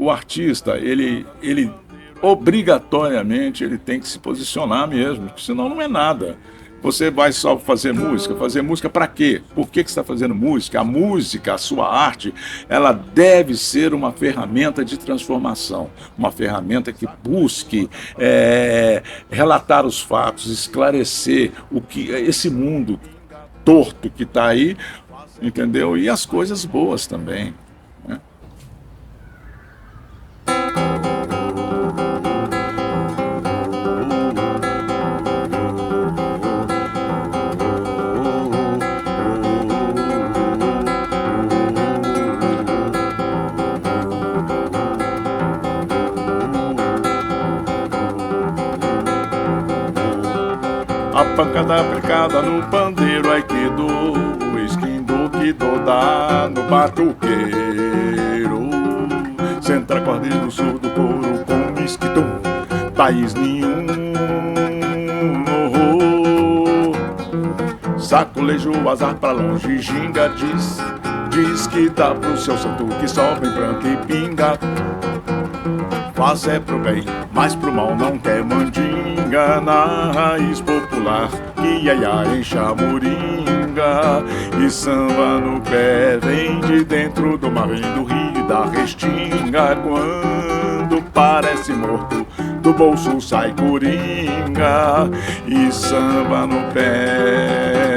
o artista, ele obrigatoriamente ele tem que se posicionar mesmo, porque senão não é nada. Você vai só fazer música para quê? Por que você está fazendo música? A música, a sua arte, ela deve ser uma ferramenta de transformação, uma ferramenta que busque relatar os fatos, esclarecer o que esse mundo torto que está aí, entendeu? E as coisas boas também, né? A pancada aplicada no pandeiro, aikido, o esquindo que dá no batuqueiro. Centra acorde no surdo couro com esquitum, país nenhum. Sacolejo o azar pra longe, ginga, diz que dá pro seu santo que sobe em branco e pinga. Faz é pro bem, mas pro mal não quer mandinga. Na raiz popular, que iaiá enche a moringa. E samba no pé, vem de dentro do mar, vem do rio da restinga. Quando parece morto, do bolso sai coringa. E samba no pé.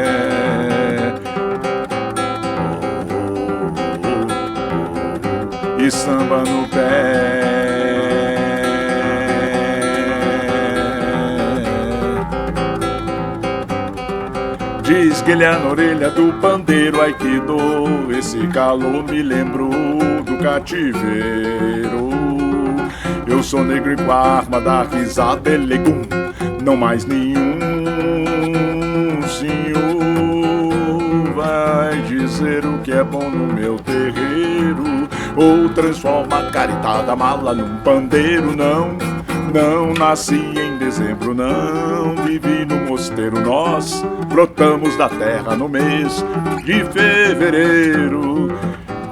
E samba no pé. Desguelha na orelha do pandeiro, aikido. Esse calor me lembrou do cativeiro. Eu sou negro e com a arma da risada é legum. Não mais nenhum senhor vai dizer o que é bom no meu terreiro, ou transforma a caritada mala num pandeiro. Não nasci em dezembro, não vivi no mosteiro. Nós brotamos da terra no mês de fevereiro.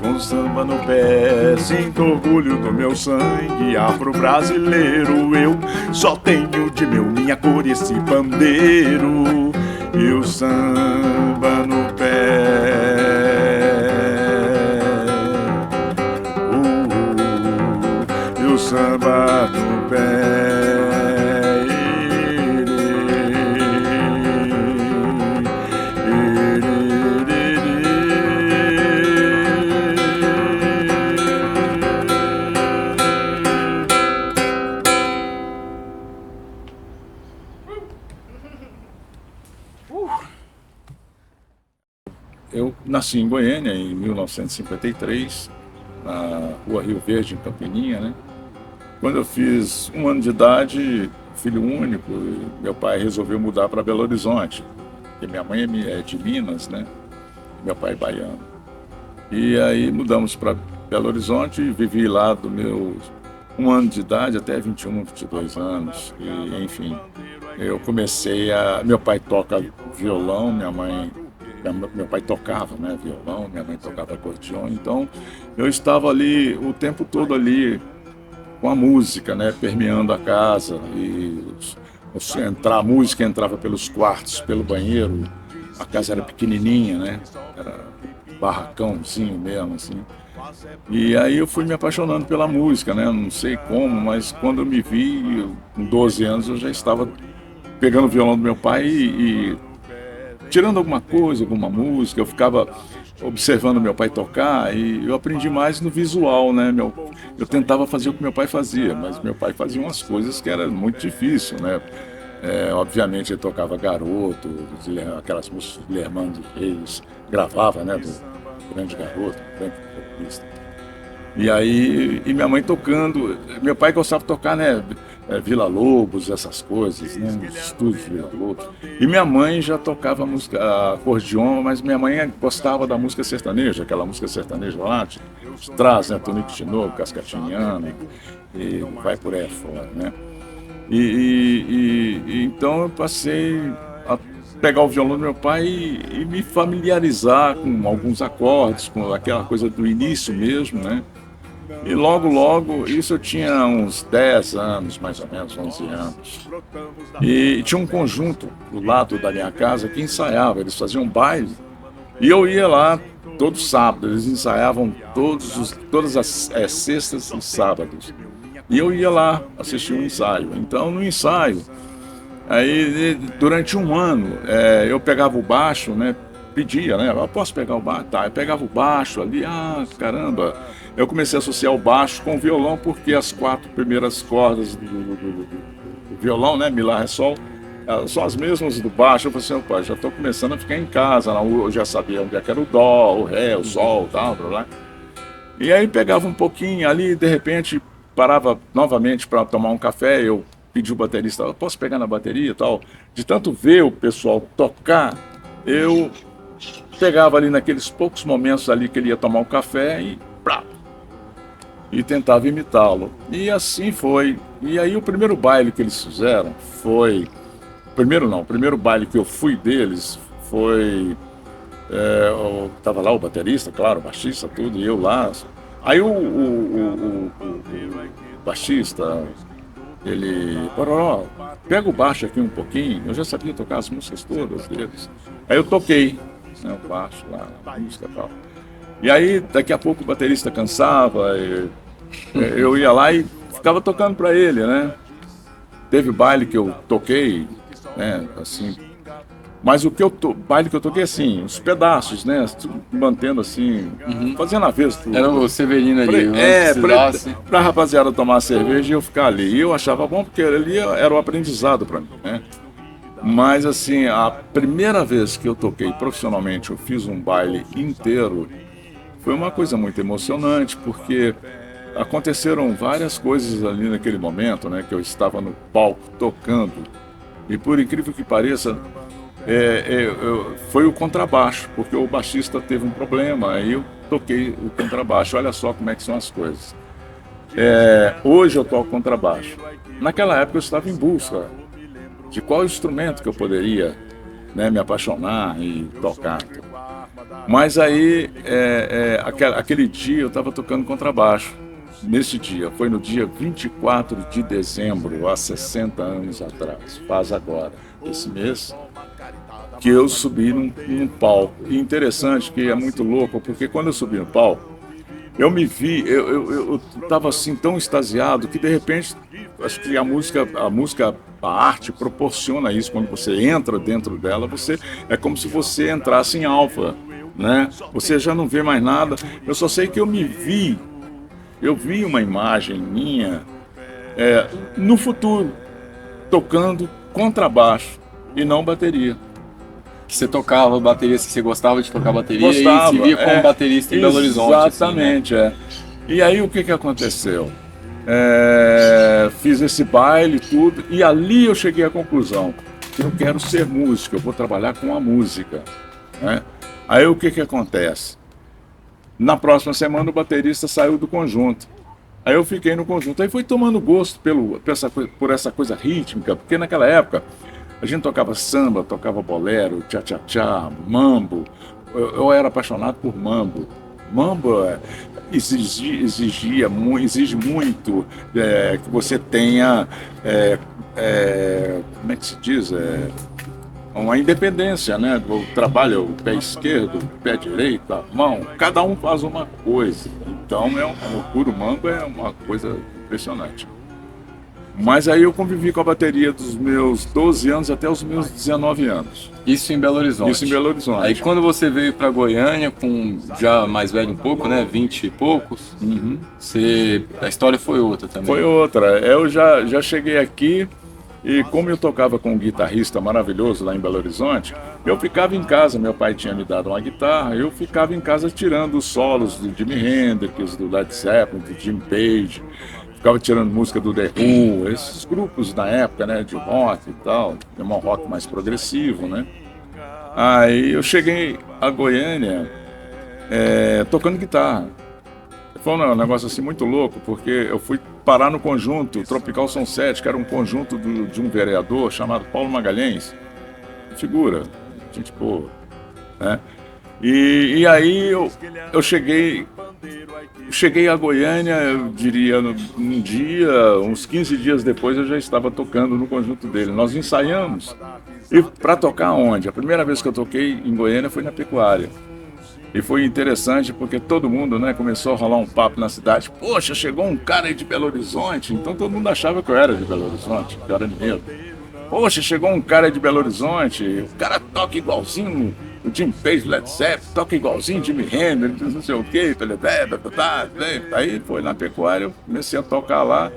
Com samba no pé, sinto orgulho do meu sangue afro-brasileiro. Eu só tenho de meu minha cor esse pandeiro. E o samba no pé. E o samba no pé. Eu nasci em Goiânia em 1953, na Rua Rio Verde, em Campininha, né? Quando eu fiz 1 ano de idade, filho único, meu pai resolveu mudar para Belo Horizonte, porque minha mãe é de Minas, né? Meu pai é baiano. E aí mudamos para Belo Horizonte e vivi lá do meu 1 ano de idade até 21, 22 anos. E, enfim, eu comecei a... Meu pai toca violão, meu pai tocava, né, violão, minha mãe tocava acordeon, então eu estava ali o tempo todo ali com a música, né, permeando a casa. E a música entrava pelos quartos, pelo banheiro. A casa era pequenininha, né, era barracãozinho mesmo, assim. E aí eu fui me apaixonando pela música, né, não sei como, mas quando eu me vi, com 12 anos, eu já estava pegando o violão do meu pai e tirando alguma coisa, alguma música. Eu ficava observando meu pai tocar e eu aprendi mais no visual, né? Eu tentava fazer o que meu pai fazia, mas meu pai fazia umas coisas que era muito difícil, né? Obviamente ele tocava Garoto, aquelas músicas de Lermando de Reis, gravava, né? Do Grande Garoto, grande vocalista. E aí, minha mãe tocando, meu pai gostava de tocar, né? Vila Lobos, essas coisas, né? Os estúdios de Vila Lobos. E minha mãe já tocava música acordeon, mas minha mãe gostava da música sertaneja, aquela música sertaneja lá, de trás, né? Tonico de Novo, Cascatinhana, e vai por aí fora, né? Então eu passei a pegar o violão do meu pai e me familiarizar com alguns acordes, com aquela coisa do início mesmo, né? E logo, isso eu tinha uns 10 anos, mais ou menos, 11 anos. E tinha um conjunto do lado da minha casa que ensaiava, eles faziam baile. E eu ia lá todo sábado, eles ensaiavam todas as sextas e sábados. E eu ia lá assistir um ensaio. Então, no ensaio, aí durante um ano, eu pegava o baixo, né? Pedia, né? Eu posso pegar o baixo? Tá, eu pegava o baixo ali, caramba. Eu comecei a associar o baixo com o violão, porque as 4 primeiras cordas do violão, né? Mi, Lá, Ré, Sol, são as mesmas do baixo. Eu falei assim, opa, já estou começando a ficar em casa, não? Eu já sabia onde é que era o Dó, o Ré, o Sol, tal, blá, blá. E aí pegava um pouquinho ali, de repente parava novamente para tomar um café, eu pedi o baterista, eu posso pegar na bateria e tal. De tanto ver o pessoal tocar, eu pegava ali naqueles poucos momentos ali que ele ia tomar um café e tentava imitá-lo. E assim foi. E aí o primeiro baile que eles fizeram foi... o primeiro baile que eu fui deles foi... tava lá o baterista, claro, o baixista, tudo, e eu lá. Aí o baixista, ele... Pororó, pega o baixo aqui um pouquinho. Eu já sabia tocar as músicas todas deles. Aí eu toquei, né, o baixo lá, a música e tal. E aí, daqui a pouco o baterista cansava, eu ia lá e ficava tocando para ele, né? Teve baile que eu toquei, né, assim... Mas baile que eu toquei, assim, os pedaços, né? Mantendo assim, fazendo a vez tudo. Era o Severino ali, pra rapaziada tomar cerveja e eu ficar ali. E eu achava bom, porque ali era o aprendizado para mim, né? Mas assim, a primeira vez que eu toquei profissionalmente, eu fiz um baile inteiro, foi uma coisa muito emocionante, porque aconteceram várias coisas ali naquele momento, né? Que eu estava no palco tocando. E por incrível que pareça, foi o contrabaixo, porque o baixista teve um problema, aí eu toquei o contrabaixo. Olha só como é que são as coisas. Hoje eu toco contrabaixo. Naquela época eu estava em busca de qual instrumento que eu poderia, né, me apaixonar e tocar. Mas aí, aquele dia eu estava tocando contrabaixo. Nesse dia, foi no dia 24 de dezembro, há 60 anos atrás, faz agora, esse mês, que eu subi num palco. E interessante, que é muito louco, porque quando eu subi no palco, eu me vi, eu estava assim tão extasiado que de repente, acho que a música, a arte proporciona isso. Quando você entra dentro dela, é como se você entrasse em alfa, né? Você já não vê mais nada. Eu só sei que eu vi uma imagem minha no futuro, tocando contrabaixo e não bateria. Você tocava bateria, você gostava de tocar bateria Gostava, e se via como baterista em Belo Horizonte. Exatamente, assim, né? E aí o que aconteceu? Fiz esse baile tudo, e ali eu cheguei à conclusão que eu quero ser músico, eu vou trabalhar com a música, né? Aí o que acontece? Na próxima semana o baterista saiu do conjunto. Aí eu fiquei no conjunto. Aí fui tomando gosto por essa coisa rítmica, porque naquela época a gente tocava samba, tocava bolero, tchá-tchá-tchá, mambo. Eu era apaixonado por mambo. Mambo exige muito que você tenha, como é que se diz? Uma independência, né? O trabalho, o pé esquerdo, o pé direito, a mão, cada um faz uma coisa. Então, o puro mambo é uma coisa impressionante. Mas aí eu convivi com a bateria dos meus 12 anos até os meus 19 anos. Isso em Belo Horizonte? Isso em Belo Horizonte. Aí quando você veio para Goiânia, com já mais velho um pouco, né? 20 e poucos, a história foi outra também. Foi outra. Eu já cheguei aqui. E como eu tocava com um guitarrista maravilhoso lá em Belo Horizonte, eu ficava em casa, meu pai tinha me dado uma guitarra, eu ficava em casa tirando os solos do Jimi Hendrix, do Led Zeppelin, do Jim Page, ficava tirando música do The Who, esses grupos na época, né, de rock e tal, de um rock mais progressivo, né. Aí eu cheguei a Goiânia tocando guitarra. Foi um negócio assim muito louco, porque eu fui parar no conjunto Tropical Sunset, que era um conjunto de um vereador chamado Paulo Magalhães, figura, gente boa, né? E aí eu cheguei cheguei a Goiânia, eu diria, num dia, uns 15 dias depois eu já estava tocando no conjunto dele. Nós ensaiamos. E para tocar onde? A primeira vez que eu toquei em Goiânia foi na Pecuária. E foi interessante porque todo mundo, né, começou a rolar um papo na cidade. Poxa, chegou um cara aí de Belo Horizonte. Então todo mundo achava que eu era de Belo Horizonte, que eu era mineiro. Poxa, chegou um cara de Belo Horizonte, o cara toca igualzinho o Jim Page, Led Zeppelin, toca igualzinho Jimi Hendrix, não sei o quê. Aí foi na Pecuária, eu comecei a tocar lá.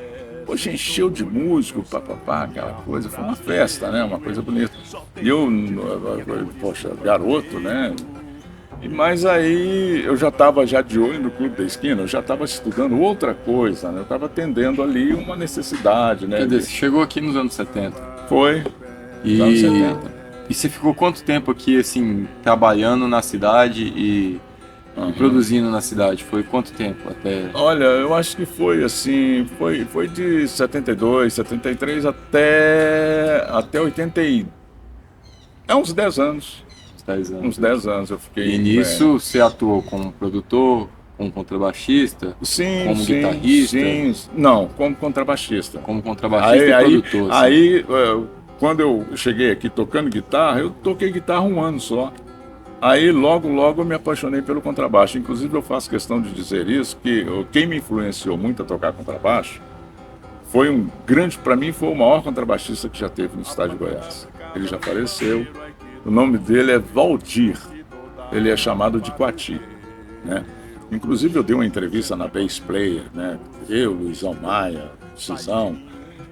Poxa, encheu de músico, papapá, aquela coisa. Foi uma festa, né? Uma coisa bonita. E eu, poxa, garoto, né? Mas aí eu já estava já de olho no Clube da Esquina, eu já estava estudando outra coisa, né? Eu estava atendendo ali uma necessidade, né? Quer dizer, você chegou aqui nos anos 70. Foi, nos anos 70. E você ficou quanto tempo aqui, assim, trabalhando na cidade e produzindo na cidade? Foi quanto tempo até? Olha, eu acho que foi assim, foi de 72, 73 até 80 uns 10 anos. 10 anos. Uns 10 anos eu fiquei. E nisso você atuou como produtor, como contrabaixista, sim, como sim, guitarrista? Sim, não, como contrabaixista. Como contrabaixista e produtor. Aí, quando eu cheguei aqui tocando guitarra, eu toquei guitarra um ano só. Aí logo eu me apaixonei pelo contrabaixo. Inclusive eu faço questão de dizer isso, que quem me influenciou muito a tocar contrabaixo foi para mim foi o maior contrabaixista que já teve no estado de Goiás. Ele já faleceu. O nome dele é Valdir. Ele é chamado de Quati, né? Inclusive eu dei uma entrevista na Bass Player, né? Eu, Luizão Maia, Cisão.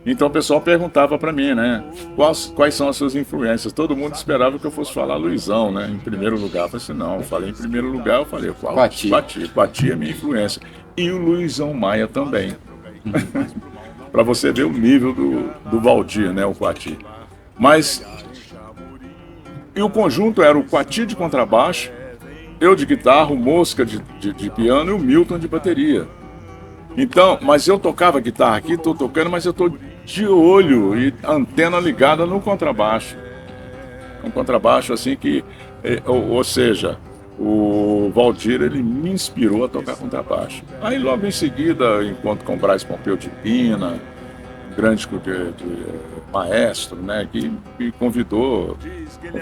Então o pessoal perguntava para mim, né? Quais são as suas influências? Todo mundo esperava que eu fosse falar Luizão, né? Em primeiro lugar. Eu falei assim, não, eu falei em primeiro lugar, eu falei, qual? Quati. Quati é minha influência. E o Luizão Maia também. Para você ver o nível do Valdir, né? O Quati. Mas... E o conjunto era o Quati de contrabaixo, eu de guitarra, o Mosca de piano e o Milton de bateria. Então, mas eu tocava guitarra aqui, estou tocando, mas eu estou de olho e antena ligada no contrabaixo. Um contrabaixo assim que, ou seja, o Valdir ele me inspirou a tocar contrabaixo. Aí logo em seguida, encontro com o Braz Pompeu de Pina, grande maestro, né, que me convidou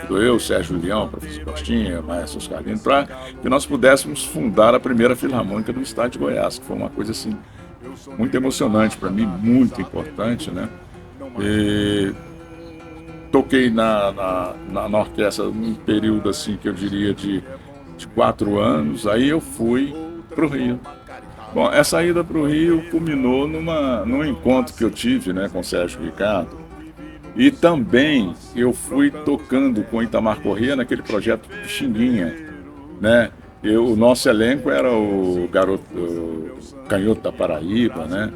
eu, Sérgio Leão, professor Costinha, maestro Oscarino, para que nós pudéssemos fundar a primeira Filarmônica do estado de Goiás, que foi uma coisa assim muito emocionante para mim, muito importante, né? E toquei na orquestra num período assim que eu diria de 4 anos, aí eu fui para o Rio. Bom, essa ida para o Rio culminou num encontro que eu tive, né, com o Sérgio Ricardo. E também eu fui tocando com Itamar Corrêa naquele projeto Pixinguinha, né? O nosso elenco era o Canhoto da Paraíba, né?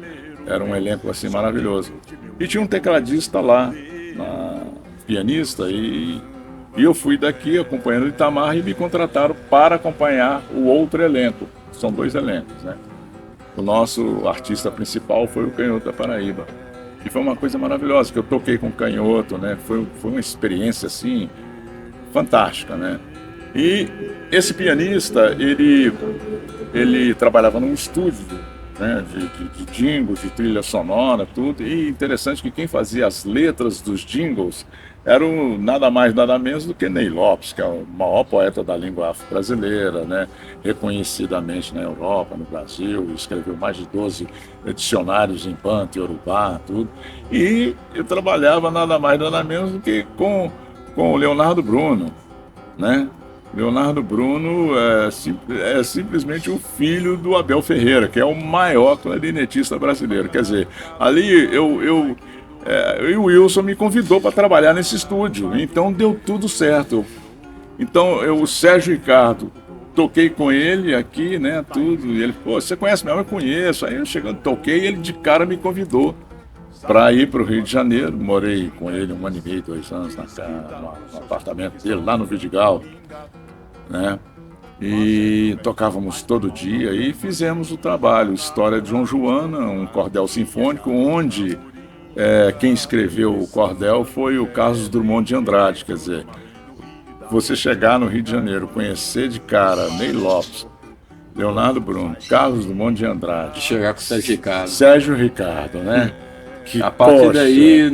Era um elenco assim maravilhoso. E tinha um tecladista lá, pianista, e eu fui daqui acompanhando o Itamar e me contrataram para acompanhar o outro elenco. São 2 elencos, né? O nosso artista principal foi o Canhoto da Paraíba. E foi uma coisa maravilhosa, que eu toquei com o Canhoto, né? Foi uma experiência, assim, fantástica, né? E esse pianista, ele trabalhava num estúdio, né? De jingles, de trilha sonora, tudo. E interessante que quem fazia as letras dos jingles era nada mais, nada menos do que Ney Lopes, que é o maior poeta da língua afro-brasileira, né? Reconhecidamente na Europa, no Brasil, escreveu mais de 12 dicionários em banto, Yorubá, tudo. E eu trabalhava nada mais, nada menos do que com o Leonardo Bruno, né? Leonardo Bruno é simplesmente o filho do Abel Ferreira, que é o maior clarinetista brasileiro. Quer dizer, ali e o Wilson me convidou para trabalhar nesse estúdio, então deu tudo certo. Então o Sérgio Ricardo, toquei com ele aqui, né, tudo, e ele, pô, você conhece mesmo? Eu conheço. Aí eu chegando, toquei, e ele de cara me convidou para ir para o Rio de Janeiro. Morei com ele 1 ano e meio, 2 anos no apartamento dele, lá no Vidigal, né? E tocávamos todo dia e fizemos o trabalho, História de João Joana, um cordel sinfônico, onde quem escreveu o cordel foi o Carlos Drummond de Andrade. Quer dizer, você chegar no Rio de Janeiro, conhecer de cara Ney Lopes Leonardo Bruno, Carlos Drummond de Andrade, Chegar com o Sérgio Ricardo. Sérgio Ricardo, né? Que, A partir daí.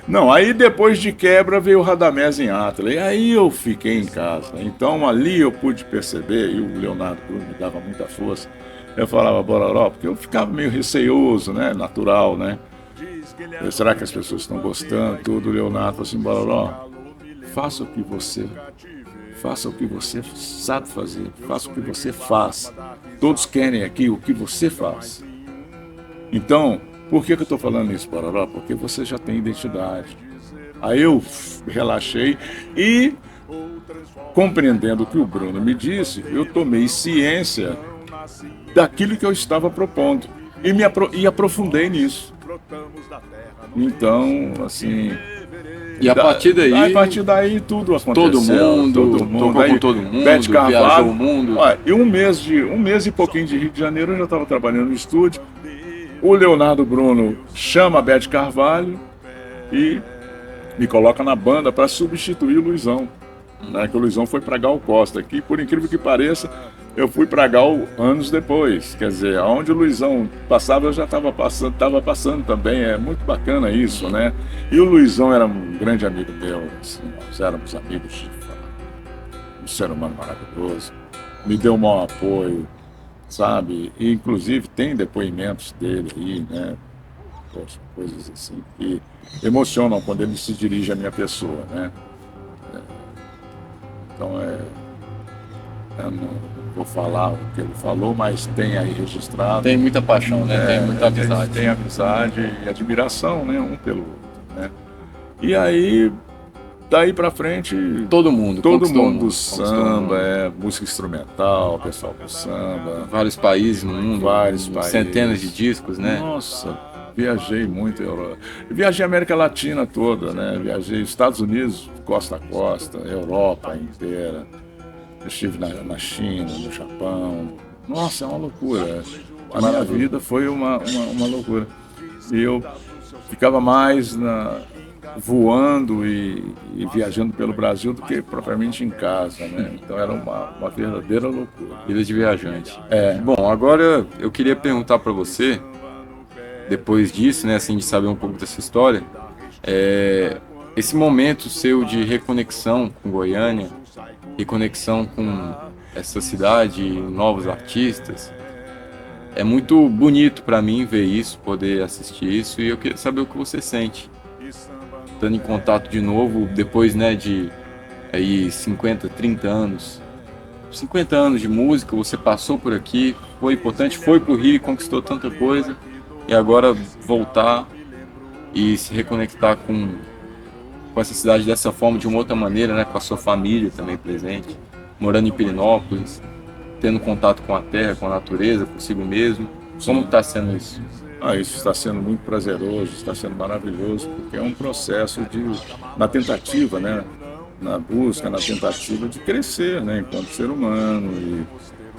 Não, aí depois de quebra veio o Radamés em Átila, e aí eu fiquei em casa. Então ali eu pude perceber, e o Leonardo Bruno me dava muita força. Eu falava Bororó, porque eu ficava meio receoso, né? Natural, né? Será que as pessoas estão gostando? Tudo. O Leonardo falou assim, Bororó, faça o que você sabe fazer, faça o que você faz. Todos querem aqui o que você faz. Então, por que eu estou falando isso, Bororó? Porque você já tem identidade. Aí eu relaxei e, compreendendo o que o Bruno me disse, eu tomei ciência daquilo que eu estava propondo e aprofundei nisso. Então, assim... E a partir daí tudo aconteceu. Todo mundo. Tocou aí, com todo mundo, Bete Carvalho, viajou o mundo. Olha, e um mês e pouquinho de Rio de Janeiro eu já estava trabalhando no estúdio. O Leonardo Bruno chama a Bete Carvalho e me coloca na banda para substituir o Luizão. Né, que o Luizão foi para Gal Costa, que por incrível que pareça, eu fui para Gal anos depois. Quer dizer, aonde o Luizão passava, eu já estava passando também. É muito bacana isso, né? E o Luizão era um grande amigo meu, assim, nós éramos amigos de um ser humano maravilhoso. Me deu um maior apoio, sabe? E, inclusive, tem depoimentos dele aí, né? Poxa, coisas assim que emocionam quando ele se dirige à minha pessoa, né? Então, eu não vou falar o que ele falou, mas tem aí registrado. Tem muita paixão, né? Tem muita amizade. Tem amizade e admiração, né? Um pelo outro, né? E aí, daí pra frente... Todo mundo do samba, música instrumental, pessoal do samba. Vários países no mundo. Vários países. Centenas de discos, né? Nossa, viajei muito. Viajei a América Latina toda, né? Viajei Estados Unidos, costa a costa, Europa inteira. Eu estive na China, no Japão. Nossa, é uma loucura. A minha vida foi uma loucura. E eu ficava mais voando e viajando pelo Brasil do que propriamente em casa, né? Então era uma verdadeira loucura. Vida de viajante. Bom, agora eu queria perguntar para você, depois disso, né, assim, de saber um pouco dessa história, esse momento seu de reconexão com Goiânia, reconexão com essa cidade, novos artistas, é muito bonito para mim ver isso, poder assistir isso, e eu queria saber o que você sente, estando em contato de novo, depois, né, de aí 50, 30 anos, 50 anos de música, você passou por aqui, foi importante, foi pro Rio e conquistou tanta coisa, e agora voltar e se reconectar com essa cidade dessa forma, de uma outra maneira, né, com a sua família também presente, morando em Pirenópolis, tendo contato com a terra, com a natureza, consigo mesmo. Como está sendo isso? Isso está sendo muito prazeroso, está sendo maravilhoso, porque é um processo na tentativa, né, na busca, na tentativa de crescer, né, enquanto ser humano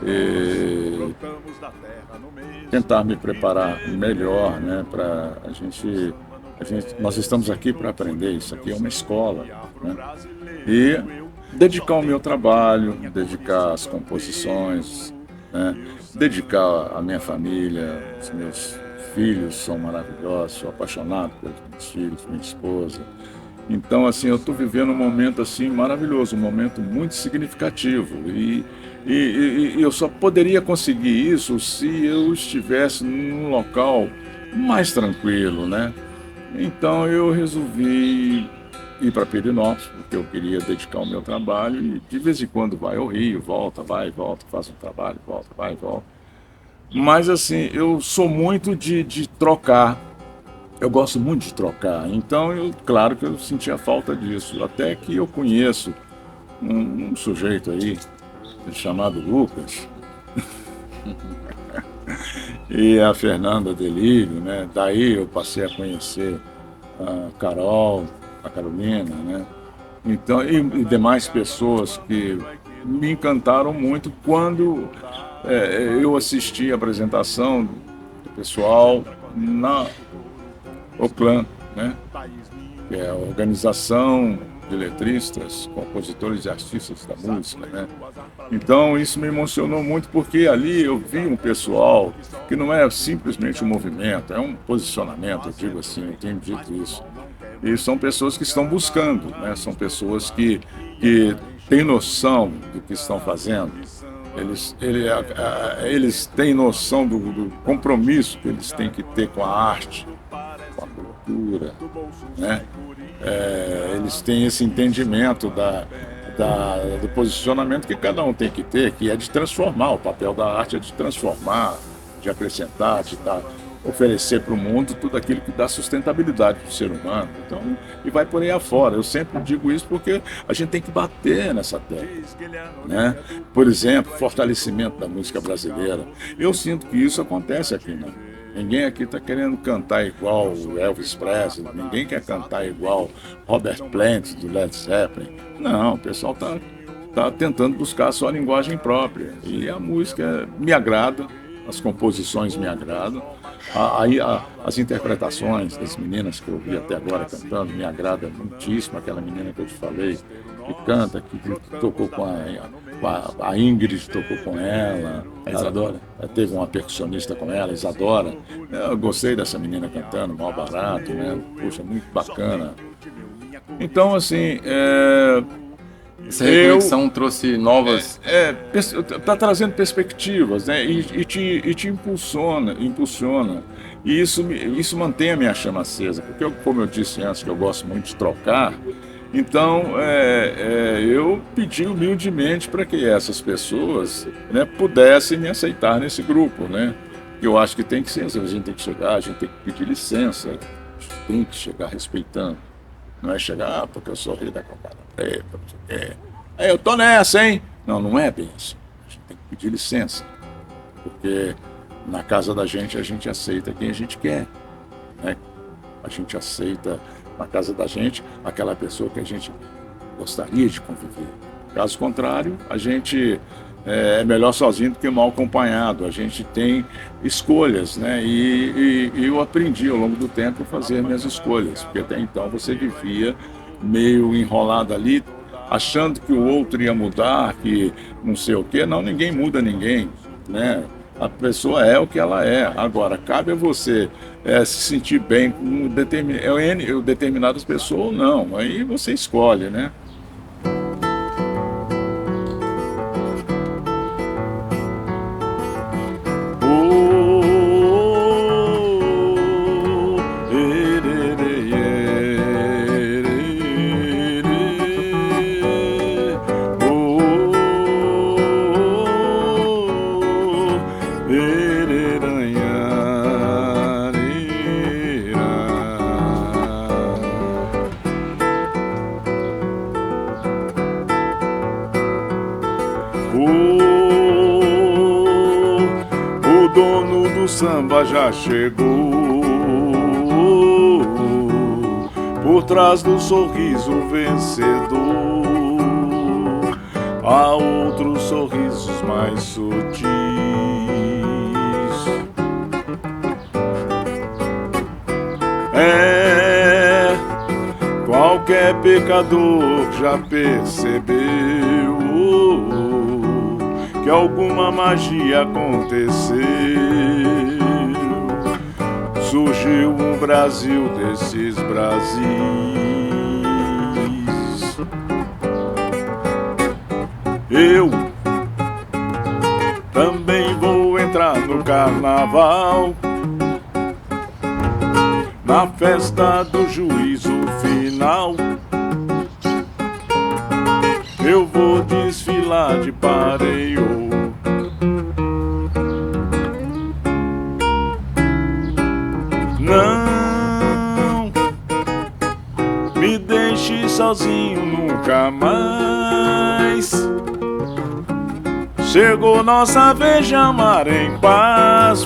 e tentar me preparar melhor, né, para a gente, nós estamos aqui para aprender, isso aqui é uma escola, né, e dedicar o meu trabalho, dedicar as composições, né, dedicar a minha família, os meus filhos são maravilhosos, sou apaixonado pelos meus filhos, minha esposa. Então, assim, eu estou vivendo um momento assim maravilhoso, um momento muito significativo e eu só poderia conseguir isso se eu estivesse num local mais tranquilo, né? Então eu resolvi ir para Pirenópolis, porque eu queria dedicar o meu trabalho e de vez em quando vai ao Rio, volta, vai, volta, faz um trabalho, volta, vai, volta. Mas assim, eu sou muito de trocar. Eu gosto muito de trocar, então claro que eu sentia falta disso, até que eu conheço um sujeito aí, chamado Lucas, e a Fernanda Delírio, né? Daí eu passei a conhecer a Carol, a Carolina, né? Então, e demais pessoas que me encantaram muito quando eu assisti a apresentação do pessoal na Oclan, né? Que é a organização de letristas, compositores e artistas da música, né? Então isso me emocionou muito porque ali eu vi um pessoal que não é simplesmente um movimento, é um posicionamento, eu digo assim, eu tenho dito isso. E são pessoas que estão buscando, né? São pessoas que têm noção do que estão fazendo. Eles têm noção do compromisso que eles têm que ter com a arte, com a cultura, né? Eles têm esse entendimento do posicionamento que cada um tem que ter, que é de transformar. O papel da arte é de transformar, de acrescentar, de oferecer para o mundo tudo aquilo que dá sustentabilidade para o ser humano. Então, e vai por aí afora. Eu sempre digo isso porque a gente tem que bater nessa tecla, né? Por exemplo, fortalecimento da música brasileira. Eu sinto que isso acontece aqui, né? Ninguém aqui está querendo cantar igual o Elvis Presley, ninguém quer cantar igual Robert Plant do Led Zeppelin. Não, o pessoal está tentando buscar a sua linguagem própria. E a música me agrada, as composições me agradam. As interpretações das meninas que eu vi até agora cantando me agrada muitíssimo. Aquela menina que eu te falei, que canta, que tocou com a Ingrid, tocou com ela. A Isadora. Teve uma percussionista com ela, Isadora. Eu gostei dessa menina cantando, Mal Barato, né? Poxa, muito bacana. Então, assim, essa reflexão trouxe novas... está trazendo perspectivas, né? E te impulsiona. E isso mantém a minha chama acesa, porque como eu disse antes, que eu gosto muito de trocar. Então, eu pedi humildemente para que essas pessoas, né, pudessem me aceitar nesse grupo, né? Eu acho que tem que ser, a gente tem que chegar, a gente tem que pedir licença, a gente tem que chegar respeitando. Não é chegar, porque eu sou rei da cocada preta, não sei o quê. Eu tô nessa, hein? Não é bem assim. A gente tem que pedir licença, porque na casa da gente a gente aceita quem a gente quer, né? A gente aceita na casa da gente aquela pessoa que a gente gostaria de conviver. Caso contrário, a gente é melhor sozinho do que mal acompanhado. A gente tem escolhas, né? E eu aprendi ao longo do tempo a fazer minhas escolhas, porque até então você vivia meio enrolado ali, achando que o outro ia mudar, que não sei o quê. Não, ninguém muda ninguém, né? A pessoa é o que ela é. Agora, cabe a você se sentir bem com determinadas pessoas ou não. Aí você escolhe, né? O dono do samba já chegou, por trás do sorriso vencedor há outros sorrisos mais sutis. Qualquer pecador já percebeu que alguma magia aconteceu. Surgiu um Brasil desses Brasis. Eu também vou entrar no carnaval, na festa do juízo final. Eu vou desfilar de pareio. Não me deixe sozinho nunca mais. Chegou nossa vez de amar em paz,